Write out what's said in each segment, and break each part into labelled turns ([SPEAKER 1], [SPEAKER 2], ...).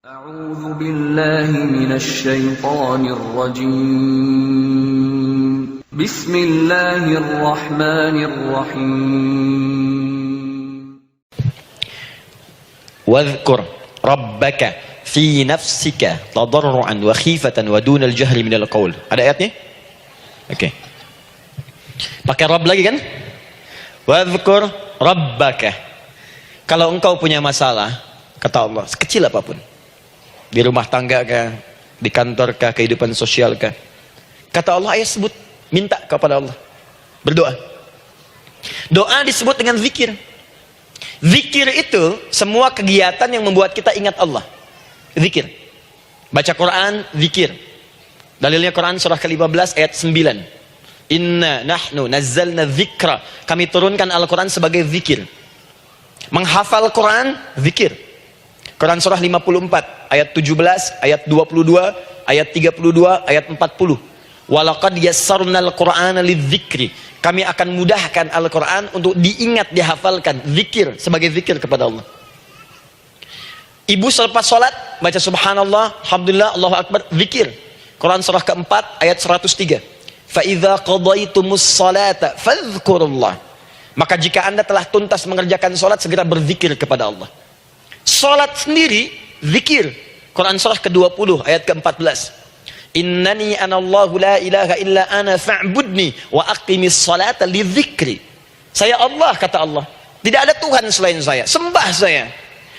[SPEAKER 1] أعوذ بالله من الشيطان الرجيم بسم الله الرحمن الرحيم
[SPEAKER 2] واذكر ربك في نفسك تضرعا وخيفة ودون الجهر من القول. Ada ayatnya? Oke. Pakai Rabb lagi kan? Wadhkur rabbaka. Kalau engkau punya masalah, kata Allah, sekecil apapun, di rumah tangga kah, di kantor kah, kehidupan sosial kah, kata Allah, ayat sebut, minta kepada Allah, berdoa. Doa disebut dengan zikir. Zikir itu semua kegiatan yang membuat kita ingat Allah. Zikir. Baca Quran, zikir. Dalilnya Quran surah ke-15 ayat 9. Inna nahnu nazzalna dzikra. Kami turunkan Al-Quran sebagai zikir. Menghafal Quran, zikir. Quran surah 54 ayat 17, ayat 22, ayat 32, ayat 40. Walaqad yassarnal Qur'ana lidzikri. Kami akan mudahkan Al-Quran untuk diingat, dihafalkan. Zikir, sebagai zikir kepada Allah. Ibu selepas sholat baca subhanallah, alhamdulillah, Allahu akbar, zikir. Quran surah keempat ayat 103. Fa idza qadaitumus salata fadhkurullah. Maka jika Anda telah tuntas mengerjakan sholat, segera berzikir kepada Allah. Sholat sendiri zikir. Quran surah ke-20 ayat ke-14. Innani anallahu la ilaha illa ana fa'budni wa aqimis salata lidzikri. Saya Allah, kata Allah, tidak ada Tuhan selain saya, sembah saya.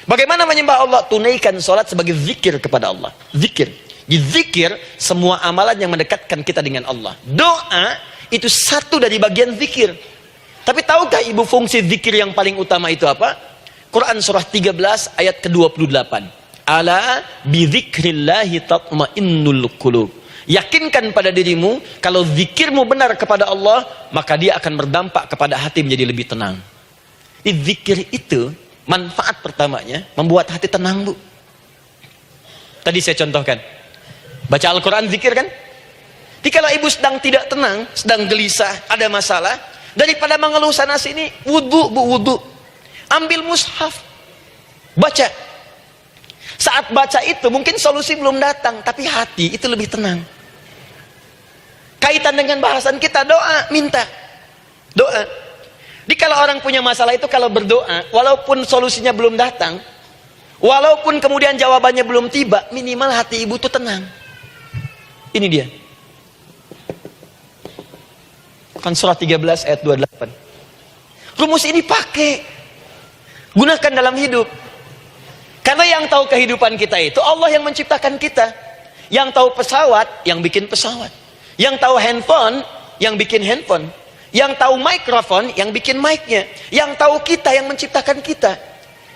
[SPEAKER 2] Bagaimana menyembah Allah? Tunaikan sholat sebagai zikir kepada Allah. Zikir. Di zikir semua amalan yang mendekatkan kita dengan Allah. Doa itu satu dari bagian zikir. Tapi tahukah ibu fungsi zikir yang paling utama itu apa? Quran surah 13 ayat ke-28. Ala bidzikrillahi tatmainnul qulub. Yakinkan pada dirimu, kalau zikirmu benar kepada Allah, maka dia akan berdampak kepada hati menjadi lebih tenang. Zikir itu manfaat pertamanya membuat hati tenang, Bu. Tadi saya contohkan. Baca Al-Quran, zikir kan? Jadi kalau ibu sedang tidak tenang, sedang gelisah, ada masalah, daripada mengeluh sana sini, wudu, Bu, wudu. Ambil mushaf, baca. Saat baca itu mungkin solusi belum datang, tapi hati itu lebih tenang. Kaitan dengan bahasan kita, doa, minta. Doa. Jadi kalau orang punya masalah itu, kalau berdoa, walaupun solusinya belum datang, walaupun kemudian jawabannya belum tiba, minimal hati ibu itu tenang. Ini dia. Kan surah 13 ayat 28. Rumus ini pakai, gunakan dalam hidup. Karena yang tahu kehidupan kita itu Allah yang menciptakan kita. Yang tahu pesawat, yang bikin pesawat. Yang tahu handphone, yang bikin handphone. Yang tahu mikrofon, yang bikin mic-nya. Yang tahu kita, yang menciptakan kita.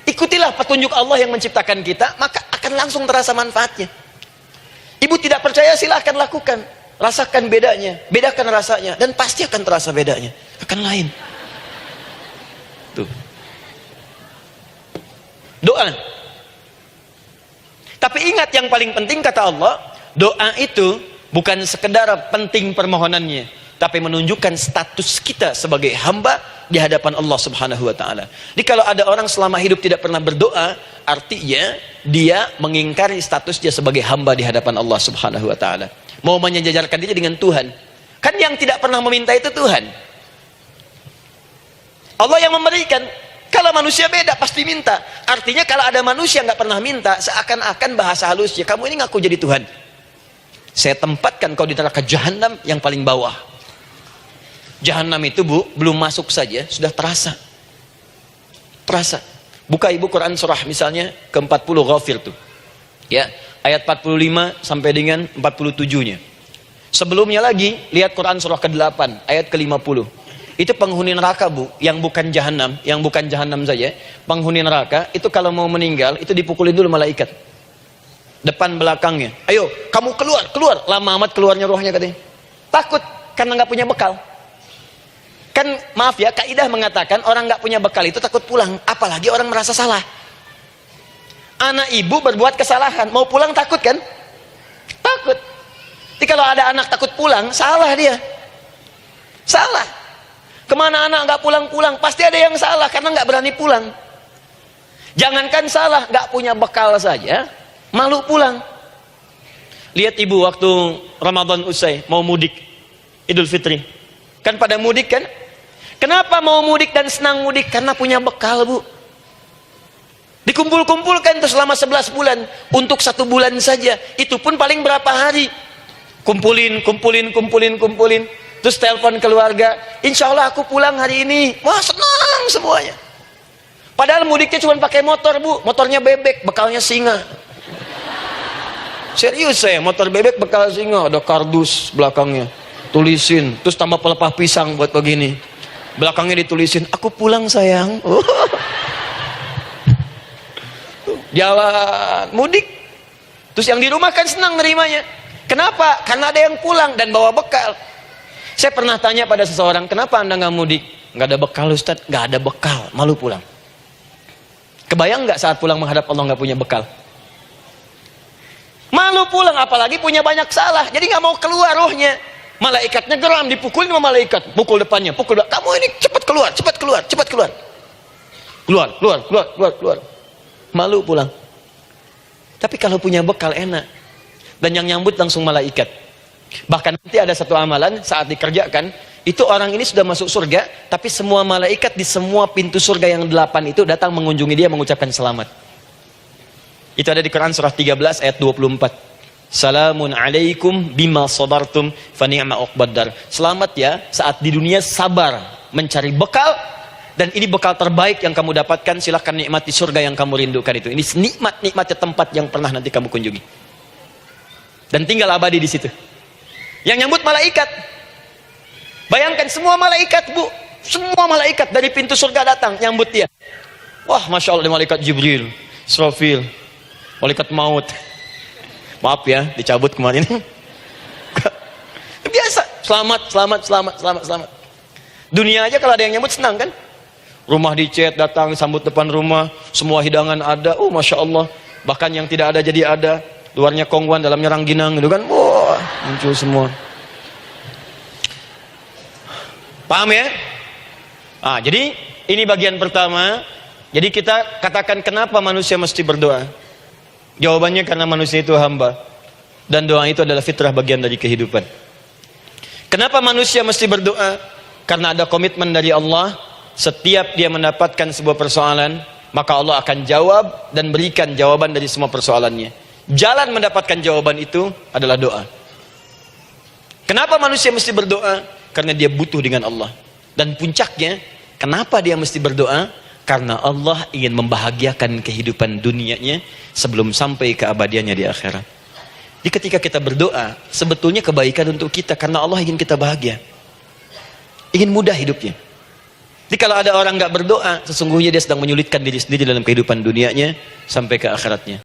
[SPEAKER 2] Ikutilah petunjuk Allah yang menciptakan kita, maka akan langsung terasa manfaatnya. Ibu tidak percaya, silahkan lakukan. Rasakan bedanya, bedakan rasanya, dan pasti akan terasa bedanya. Akan lain. Tuh. Doa. Tapi ingat, yang paling penting kata Allah, doa itu bukan sekedar penting permohonannya, tapi menunjukkan status kita sebagai hamba di hadapan Allah Subhanahu wa taala. Jadi kalau ada orang selama hidup tidak pernah berdoa, artinya dia mengingkari status dia sebagai hamba di hadapan Allah Subhanahu wa taala. Mau menyejajarkan diri dengan Tuhan. Kan yang tidak pernah meminta itu Tuhan. Allah yang memberikan. Kalau manusia beda, pasti minta. Artinya kalau ada manusia nggak pernah minta, seakan-akan bahasa halusnya, kamu ini ngaku jadi Tuhan. Saya tempatkan kau di neraka jahanam yang paling bawah. Jahanam itu, Bu, belum masuk saja sudah terasa. Terasa. Buka ibu Quran surah misalnya ke-40 Ghafir tuh. Ya, ayat 45 sampai dengan 47-nya. Sebelumnya lagi lihat Quran surah ke-8 ayat ke-50. Itu penghuni neraka, Bu, yang bukan jahanam saja. Penghuni neraka itu kalau mau meninggal itu dipukulin dulu malaikat. Depan belakangnya. Ayo, kamu keluar. Lama amat keluarnya rohnya katanya. Takut karena nggak punya bekal. Kan maaf ya, kaidah mengatakan orang nggak punya bekal itu takut pulang, apalagi orang merasa salah. Anak ibu berbuat kesalahan, mau pulang takut kan? Takut. Jadi kalau ada anak takut pulang, salah dia. Salah. Kemana anak nggak pulang-pulang, pasti ada yang salah karena nggak berani pulang. Jangankan salah, nggak punya bekal saja, Malu pulang. Lihat ibu waktu Ramadan usai mau mudik Idul Fitri. Kan pada mudik kan? Kenapa mau mudik dan senang mudik? Karena punya bekal, Bu. Dikumpul-kumpulkan itu selama 11 bulan. Untuk 1 bulan saja. Itu pun paling berapa hari. Kumpulin. Terus telepon keluarga. Insya Allah aku pulang hari ini. Wah, senang semuanya. Padahal mudiknya cuma pakai motor, Bu. Motornya bebek, bekalnya singa. Serius saya, motor bebek bekal singa. Ada kardus belakangnya. Tulisin. Terus tambah pelepah pisang buat begini. Belakangnya ditulisin, aku pulang sayang. Jalan mudik. Terus yang di rumah kan senang nerimanya. Kenapa? Karena ada yang pulang dan bawa bekal. Saya pernah tanya pada seseorang, kenapa anda nggak mudik? Nggak ada bekal Ustaz. Nggak ada bekal, malu pulang. Kebayang nggak saat pulang menghadap Allah nggak punya bekal? Malu pulang, apalagi punya banyak salah. Jadi nggak mau keluar rohnya. Malaikatnya geram, dipukulin sama malaikat. Pukul depannya, pukul belakang. Kamu ini cepat keluar, cepat keluar, cepat keluar. Keluar. Malu pulang. Tapi kalau punya bekal enak. Dan yang nyambut langsung malaikat. Bahkan nanti ada satu amalan saat dikerjakan, itu orang ini sudah masuk surga, tapi semua malaikat di semua pintu surga yang 8 itu datang mengunjungi dia mengucapkan selamat. Itu ada di Quran surah 13 ayat 24. Salamun alaikum bima sabartum fa ni'ma uqbaddar. Selamat ya saat di dunia sabar mencari bekal, dan ini bekal terbaik yang kamu dapatkan, silahkan nikmati surga yang kamu rindukan itu. Ini nikmatnya tempat yang pernah nanti kamu kunjungi. Dan tinggal abadi di situ. Yang nyambut malaikat. Bayangkan semua malaikat, Bu. Semua malaikat dari pintu surga datang nyambut dia. Wah, Masya Allah, ada malaikat Jibril, Israfil, malaikat maut. Maaf ya, dicabut kemarin. Biasa. Selamat. Dunia aja kalau ada yang nyambut senang kan? Rumah dicet, datang, sambut depan rumah. Semua hidangan ada. Oh, Masya Allah. Bahkan yang tidak ada jadi ada. Luarnya kongguan, dalamnya rangginang gitu kan. Wah, muncul semua. Paham ya? Jadi ini bagian pertama. Jadi kita katakan kenapa manusia mesti berdoa? Jawabannya karena manusia itu hamba. Dan doa itu adalah fitrah, bagian dari kehidupan. Kenapa manusia mesti berdoa? Karena ada komitmen dari Allah. Setiap dia mendapatkan sebuah persoalan, maka Allah akan jawab dan berikan jawaban dari semua persoalannya. Jalan mendapatkan jawaban itu adalah doa. Kenapa manusia mesti berdoa? Karena dia butuh dengan Allah. Dan puncaknya, kenapa dia mesti berdoa? Karena Allah ingin membahagiakan kehidupan dunianya sebelum sampai keabadiannya di akhirat. Jadi ketika kita berdoa, sebetulnya kebaikan untuk kita, karena Allah ingin kita bahagia, ingin mudah hidupnya. Jadi kalau ada orang nggak berdoa, sesungguhnya dia sedang menyulitkan diri sendiri dalam kehidupan dunianya sampai ke akhiratnya.